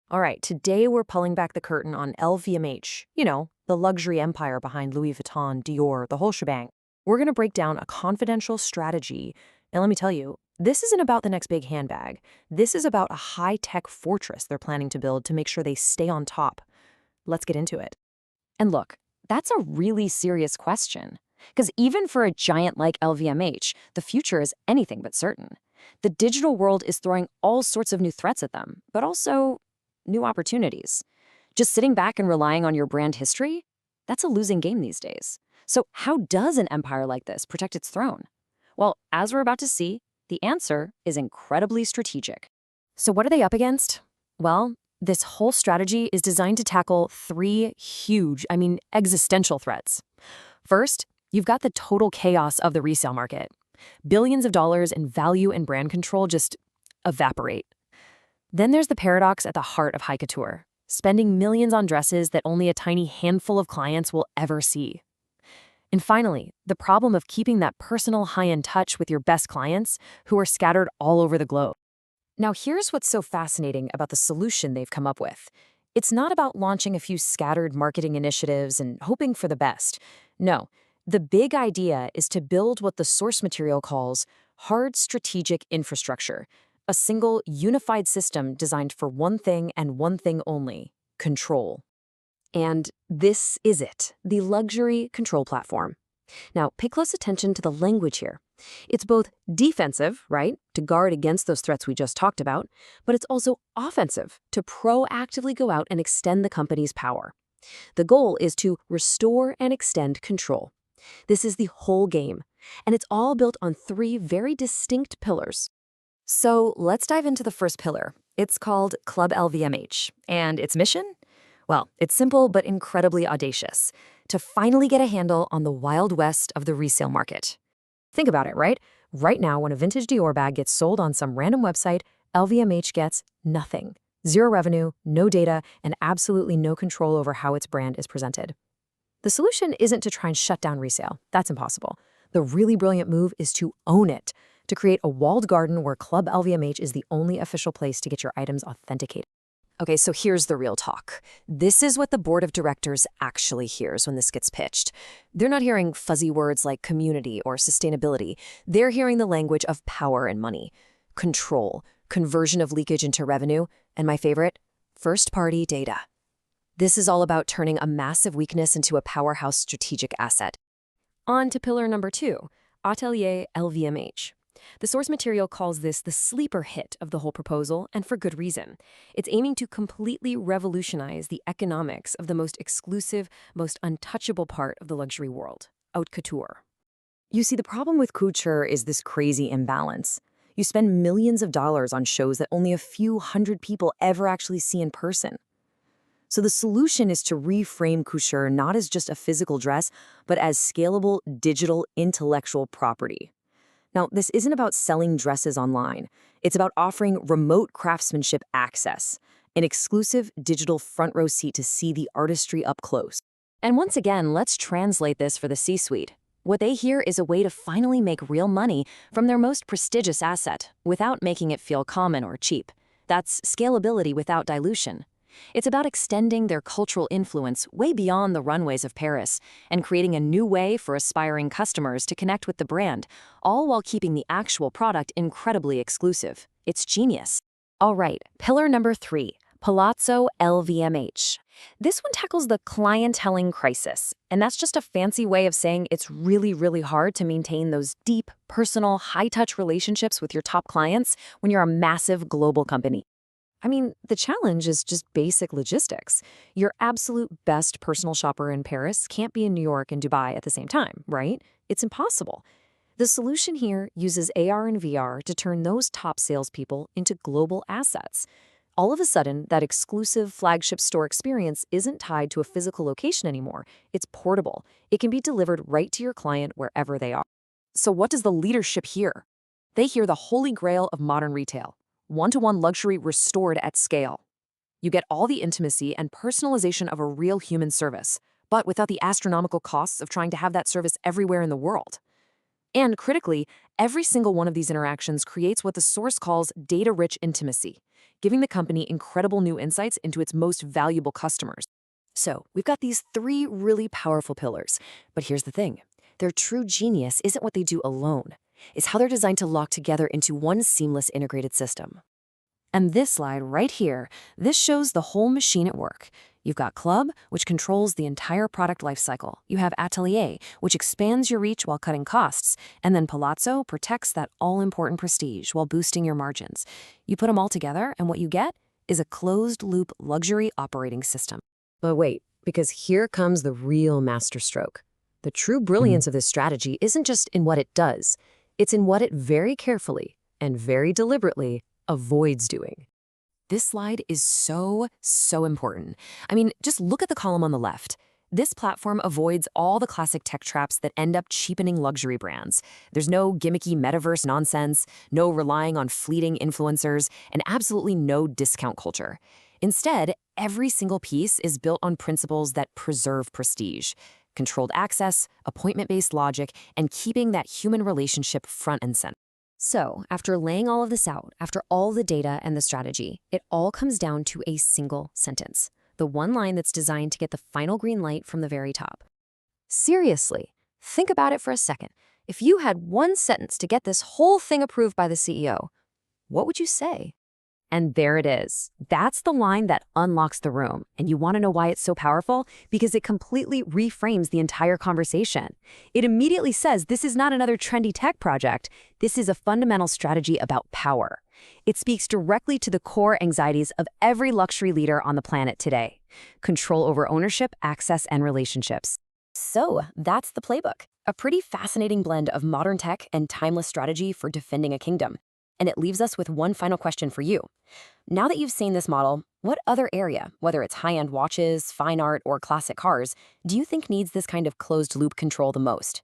All right, today we're pulling back the curtain on LVMH, the luxury empire behind Louis Vuitton, Dior, the whole shebang. We're going to break down a confidential strategy. And let me tell you, this isn't about the next big handbag. This is about a high-tech fortress they're planning to build to make sure they stay on top. Let's get into it. And look, that's a really serious question. Because even for a giant like LVMH, the future is anything but certain. The digital world is throwing all sorts of new threats at them, but also new opportunities. Just sitting back and relying on your brand history? That's a losing game these days. So how does an empire like this protect its throne? Well, as we're about to see, the answer is incredibly strategic. So what are they up against? Well, this whole strategy is designed to tackle three huge, existential threats. First, you've got the total chaos of the resale market. Billions of dollars in value and brand control just evaporate. Then there's the paradox at the heart of high couture, spending millions on dresses that only a tiny handful of clients will ever see. And finally, the problem of keeping that personal high-end touch with your best clients who are scattered all over the globe. Now, here's what's so fascinating about the solution they've come up with. It's not about launching a few scattered marketing initiatives and hoping for the best. No, the big idea is to build what the source material calls hard strategic infrastructure, a single unified system designed for one thing and one thing only: control. And this is it, the luxury control platform. Now, pay close attention to the language here. It's both defensive, right, to guard against those threats we just talked about, but it's also offensive, to proactively go out and extend the company's power. The goal is to restore and extend control. This is the whole game, and it's all built on three very distinct pillars. So let's dive into the first pillar. It's called Club LVMH, and its mission? Well, it's simple but incredibly audacious: to finally get a handle on the wild west of the resale market. Think about it, right? Right now, when a vintage Dior bag gets sold on some random website, LVMH gets nothing. Zero revenue, no data, and absolutely no control over how its brand is presented. The solution isn't to try and shut down resale. That's impossible. The really brilliant move is to own it, to create a walled garden where Club LVMH is the only official place to get your items authenticated. Okay, so here's the real talk. This is what the board of directors actually hears when this gets pitched. They're not hearing fuzzy words like community or sustainability. They're hearing the language of power and money, control, conversion of leakage into revenue, and my favorite, first-party data. This is all about turning a massive weakness into a powerhouse strategic asset. On to pillar number 2, Atelier LVMH. The source material calls this the sleeper hit of the whole proposal, and for good reason. It's aiming to completely revolutionize the economics of the most exclusive, most untouchable part of the luxury world, haute couture. You see, the problem with couture is this crazy imbalance. You spend millions of dollars on shows that only a few hundred people ever actually see in person. So the solution is to reframe couture not as just a physical dress, but as scalable digital intellectual property. Now, this isn't about selling dresses online. It's about offering remote craftsmanship access, an exclusive digital front row seat to see the artistry up close. And once again, let's translate this for the C-suite. What they hear is a way to finally make real money from their most prestigious asset without making it feel common or cheap. That's scalability without dilution. It's about extending their cultural influence way beyond the runways of Paris and creating a new way for aspiring customers to connect with the brand, all while keeping the actual product incredibly exclusive. It's genius. All right, pillar number 3, Palazzo LVMH. This one tackles the clienteling crisis, and that's just a fancy way of saying it's really, really hard to maintain those deep, personal, high-touch relationships with your top clients when you're a massive global company. The challenge is just basic logistics. Your absolute best personal shopper in Paris can't be in New York and Dubai at the same time, right? It's impossible. The solution here uses AR and VR to turn those top salespeople into global assets. All of a sudden, that exclusive flagship store experience isn't tied to a physical location anymore. It's portable. It can be delivered right to your client wherever they are. So what does the leadership hear? They hear the holy grail of modern retail: one-to-one luxury restored at scale. You get all the intimacy and personalization of a real human service, but without the astronomical costs of trying to have that service everywhere in the world. And critically, every single one of these interactions creates what the source calls data-rich intimacy, giving the company incredible new insights into its most valuable customers. So, we've got these three really powerful pillars. But here's the thing. Their true genius isn't what they do alone. It's how they're designed to lock together into one seamless integrated system. And this slide right here, this shows the whole machine at work. You've got Club, which controls the entire product lifecycle. You have Atelier, which expands your reach while cutting costs. And then Palazzo protects that all-important prestige while boosting your margins. You put them all together, and what you get is a closed-loop luxury operating system. But wait, because here comes the real masterstroke. The true brilliance of this strategy isn't just in what it does. It's in what it very carefully and very deliberately avoids doing. This slide is so important. I mean, just look at the column on the left. This platform avoids all the classic tech traps that end up cheapening luxury brands. There's no gimmicky metaverse nonsense, no relying on fleeting influencers, and absolutely no discount culture. Instead, every single piece is built on principles that preserve prestige, controlled access, appointment-based logic, and keeping that human relationship front and center. So, after laying all of this out, after all the data and the strategy, it all comes down to a single sentence. The one line that's designed to get the final green light from the very top. Seriously, think about it for a second. If you had one sentence to get this whole thing approved by the CEO, what would you say? And there it is. That's the line that unlocks the room. And you want to know why it's so powerful? Because it completely reframes the entire conversation. It immediately says this is not another trendy tech project. This is a fundamental strategy about power. It speaks directly to the core anxieties of every luxury leader on the planet today. Control over ownership, access, and relationships. So that's the playbook. A pretty fascinating blend of modern tech and timeless strategy for defending a kingdom. And it leaves us with one final question for you. Now that you've seen this model, what other area, whether it's high-end watches, fine art, or classic cars, do you think needs this kind of closed-loop control the most?